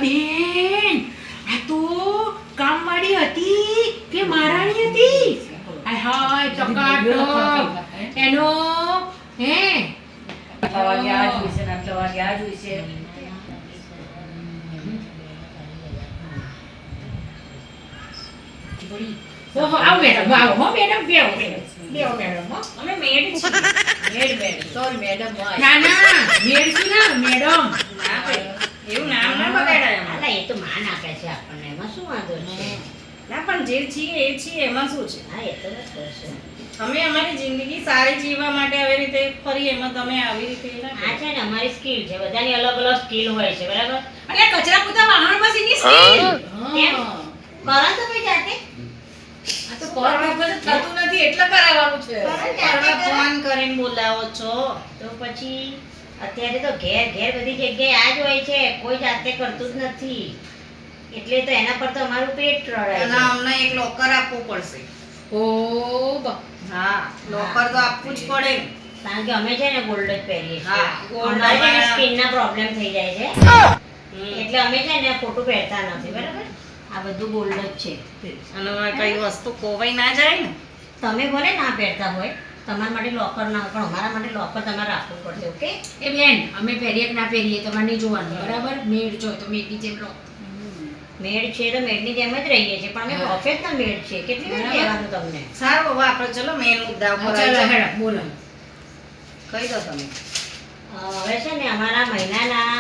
બેન આ તો કામવાળી હતી કે મહારાણી હતી? હાય હાય ટકાટક એનો હે આટલા વાગે આ જોઈશે ને આટલા વાગે આ જોઈશે. ઓહો આવો મેડમ આવો હો મેડમ બેહો બેહો મેડમ હો. અમે મેડ છીએ. મેડ સોરી મેડમ હોય. ના ના મેડ છું ને મેડમ. ના ભાઈ એવું નામ ના બગાડાય અમારે. અલા, એ તો માન આપે છે આપણને, એમાં શું વાંધો છે? ના પણ જે છીએ એ છીએ એમાં શું છે? હા, એ તો બરાબર છે. અમે અમારી જિંદગી સારી જીવવા માટે આવી રીતે ફરી એમાં તમે આવી રીતે ના આ છે ને અમારી સ્કિલ છે, બધાની અલગ અલગ સ્કિલ હોય છે, બરાબર? એટલે કચરા પોતા વાહણ બસ એની સ્કિલ. કેમ? કરો તો ભાઈ જાતે. આ તો પર વગર થતું નથી એટલે કરાવવાનું છે. તમે ફોન કરીને બોલાવો છો. તો પછી અત્યારે તો ઘેર ઘેર બધી જગ્યાએ આ જ હોય છે, કોઈ જાતે કરતું જ નથી. એટલે તો એના પર તો અમારું પેટ રડાય અને છે. અમને એક લોકર આપવું પડશે. ઓ બા હા લોકર તો આપવું જ પડે ને. કારણ કે અમે છે ને ગોલ્ડ જ પહેરીએ છીએ. હા, gold અમારે છે ને અમારા- સ્કિનના પ્રોબ્લેમ થઈ જાય છે, હમ. એટલે અમે છે ને ખોટું પહેરતા નથી, બરાબર? આ બધું ગોલ્ડ જ છે. અને કઈ વસ્તુ કોવાઈ ના જાય ને. તમે ભલે ના પહેરતા હોય, તમારા માટે લોકર ના હોય, પણ અમારા માટે લોકર તમારે રાખવું પડશે, ઓકે? એ બેન અમે પહેરીએ કે ના પહેરીએ તમારે નહીં જોવાનું બરાબર. મેડ જો તો મેડની જેમ રહો. મેડ છે તો મેડની જેમ જ રહીએ છીએ, પણ અમે હા. પ્રોફેશનલ મેડ છે. કેટલી વાર બરાબર. કહેવાનું તમને? સારું હવે આપણે ચલો મેન મુદ્દા ઉપર ચાલો આવી જાઓ. હેડો બોલો. કહી દો તમે. હવે છે ને અમારા મહિનાના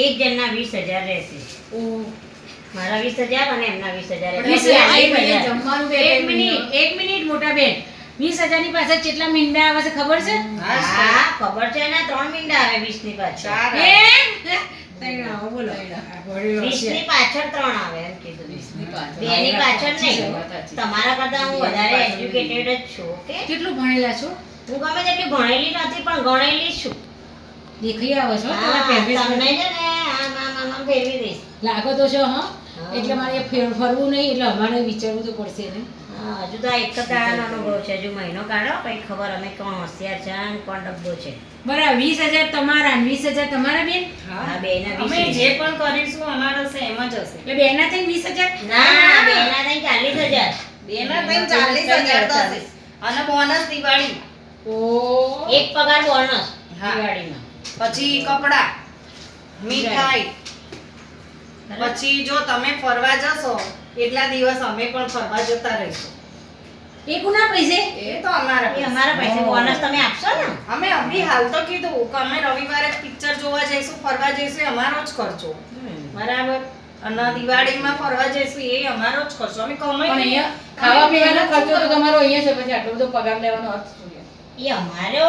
એક જણના 20,000 રહેશે. ઓ મારા 20,000 અને એમના 20,000 20,000 એટલે એક મિનિટ 20,000. જમવાનું બે એક મિનિટ મોટા બેન 20,000 ની પાછળ કેટલા મીંડા આવે છે ખબર છે? હા, ખબર છે ને, 3 મીંડા આવે 20 ની પાછળ. ચાર. તૈણ આવો, બોલો. 20 ની પાછળ 3 આવે એમ કીધું. 2 ની પાછળ નહીં. તમારા કરતા હું વધારે એજ્યુકેટેડ જ છું, ઓકે? કેટલું ભણેલા છો? હું ગમે તેટલી ભણેલી નથી, પણ ગણેલી છું. દેખાઈ આવો છો હા, તમારા પહેરવેશ તમને પરથી. છે ને આમ ફેરવી દઈશ. લાગો તો છો હા. હા. એટલે મારે ફરવું નહીં એટલે અમારે વિચારવું તો પડશે ને. હા, હજુ તો આ એક જ દાડાનો અનુભવ છે. હજુ મહિનો કાઢો પછી ખબર અમે કોણ હોશિયાર છે અને કોણ ડબ્બો છે. બરાબર 20,000 તમારા ને 20,000 તમારા બેન. હા, બેયના અમે 20,000. જે પણ કરીશું અમારો સેમ જ હશે. એટલે બેના થઈને 20,000. ના, બેયના થઈને 40,000. બેના થઈને 40,000 થશે. અને બોનસ દિવાળી. ઓ એક પગાર બોનસ હા. દિવાળીમાં. પછી કપડા, મીઠાઈ. બરાબર? પછી જો તમે ફરવા જશો એટલા દિવસ અમે પણ ફરવા જતા રહીશું. એ કોના પૈસે? એ તો અમારા એ પૈસા. અમારા પૈસે બોનસ તમે આપશો ને? અમે અભી હાલ તો કીધું કે અમે રવિવારે પિક્ચર જોવા જઈશું, ફરવા જઈશું, એ અમારો જ ખર્ચો. બરાબર. અને દિવાળીમાં ફરવા જઈશું એ અમારો જ ખર્ચો. અમે પણ કમાઈ અહીંયા ખાવા પીવાનો ખર્ચો તો તમારો અહીંયા છે, પછી આટલો બધો પગાર લેવાનો અર્થ શું છે? એ અમારો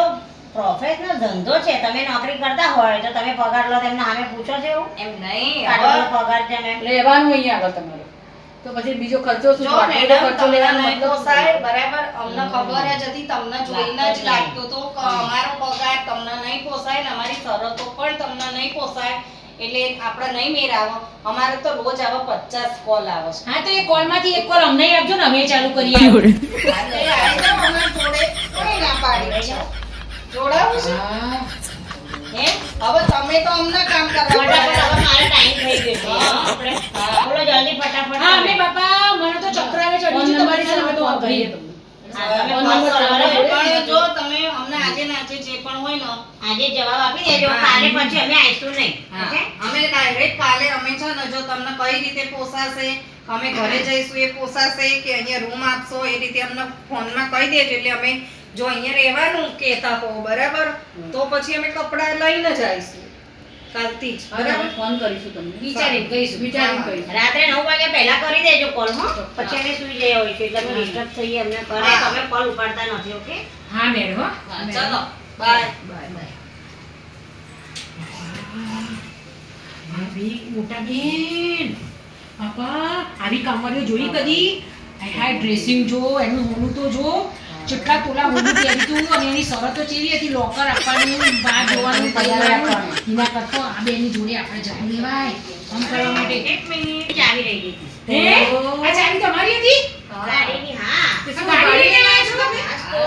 પ્રોફેશનલ ધંધો છે. તમે નોકરી કરતા હોય તો તમે પગાર લો તેમને સામે પૂછો છો એવું? એમ નહીં. આટલો હવે પગાર છે મેમ. લેવાનું અહીંયા આગળ તમારો તો પછી બીજો ખર્ચો શું? જો આટલો બધો મેડમ ખર્ચો તમને લેવાનો નહીં મતલબ શું? પોસાય, બરાબર. અમને ખબર જ હતી, તમને જોઈને જ લાગતું હતું કે અમારો પગાર તમને નહીં પોસાય ને અમારી શરતો પણ તમને નહીં પોસાય, એટલે આપણે નહીં મેળ આવે. અમારે તો રોજ આવા 50 કોલ આવે છે. હા તો એ કોલમાંથી એક કોલ અમને આપજો ને અમે ચાલુ કરીએ. આજે આવી જાઓ અમારી જોડે. કોઈ ના પાડી છે. જોડાવું છે? હા. હે? હવે તમે તો અમને કામ કરવા ફટાફટ પડે. હવે મારે ટાઈમ થઈ ગયો છે. હા. આપણે બોલો જલ્દી ફટાફટ. હા અમે બાપા મને તો ચક્કર આવે ચડી ગયું તમારી સામે તો આ ભાઈએ તો. હા, તમે ફોન ફોન કરો, બરાબર? પણ જો તમે અમને આજે ને આજે જે પણ હોય ને, આજે જવાબ આપી દેજો. હા. કાલે પછી અમે આવીશું નહીં. ઓકે? અમે ડાયરેક્ટ કાલે અમે છે ને જો તમને કઈ રીતે પોસાશે, અમે ઘરે જઈશું એ પોસાશે કે અહીંયા રૂમ આપશો એ રીતે અમને ફોનમાં કહી દેજો, એટલે અમે જો અહીંયા રહેવાનું કહેતા હો, બરાબર, તો પછી અમે કપડાં લઈને જ આવીશું કાલથી જ, બરાબર. ફોન કરીશું તમને વિચારીને કહીશું વિચારીને કહીશું. રાત્રે 9 વાગ્યા પહેલા કરી દેજો કોલ, હો? પછી અમે સુઈ જઈએ હોય છે એટલે અમે ડિસ્ટર્બ થઈએ અમને કરે હા. તો અમે કોલ ઉપાડતા નથી, ઓકે? હા મેડમ હો. ચલો બાય. ભાભી મોટા બેન બાપા આવી કામવાળીઓ જોઈ કદી? હાય હાય ડ્રેસિંગ જો એનું હોનું તો જો કેટલા તોલા હોનું પહેર્યું હતું અને એની શરતો ચેવી હતી લોકર આપવાનું બહાર જોવાનું તૈયાર એના કરતો આ બેની જોડે આપણે જવું લેવાય કામ કરવા માટે. એક મિનિટ. ચાવી રહી ગઈ હતી. હે આ ચાવી તમારી હતી? ગાડીની, હા. તો શું ગાડી લઈને આવ્યા છો તમે? હાસ તો.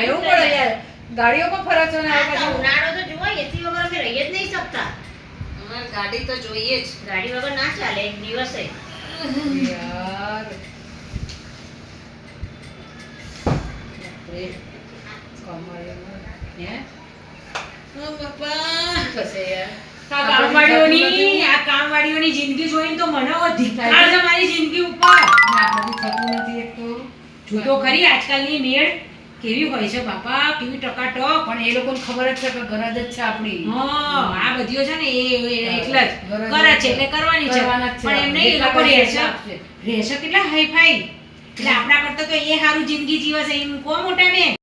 એવું પડે યાર ગાડીઓ પર ફરો છો ને આ આ તો પાછું. ઉનાળો તો જુઓ, એસી વગર અમે રહી જ નહીં શકતા. અમારે ગાડી તો જોઈએ જ. ગાડી વગર ના ચાલે એક દિવસે. યાર બાપરે. કમાયો હે ઓ બાપા થશે યાર. આ કામવાળીઓની જિંદગી જોઈને તો મને ધિક્કાર છે મારી જિંદગી ઉપર. આપણાથી થતું નથી એક તો. જો તો ખરી આજકાલની મેળ કેવી હોય છે બાપા, કેવી ટકાટક. પણ એ લોકોને ખબર જ છે કે ગરજ જ છે આપણી. હા આ બધીઓ છે ને એ એટલે જ ગરજ કરે જ છે છે. એટલે કરવાની છે. કરવાના જ છે. પણ એમ નહીં, એ જેટલા લોકો પૈસા રહેશે આપશે. કેટલા હાઈ ફાઈ. એટલે આપણા કરતા તો એ સારું જિંદગી જીવે છે એમ કો મોટા બેન.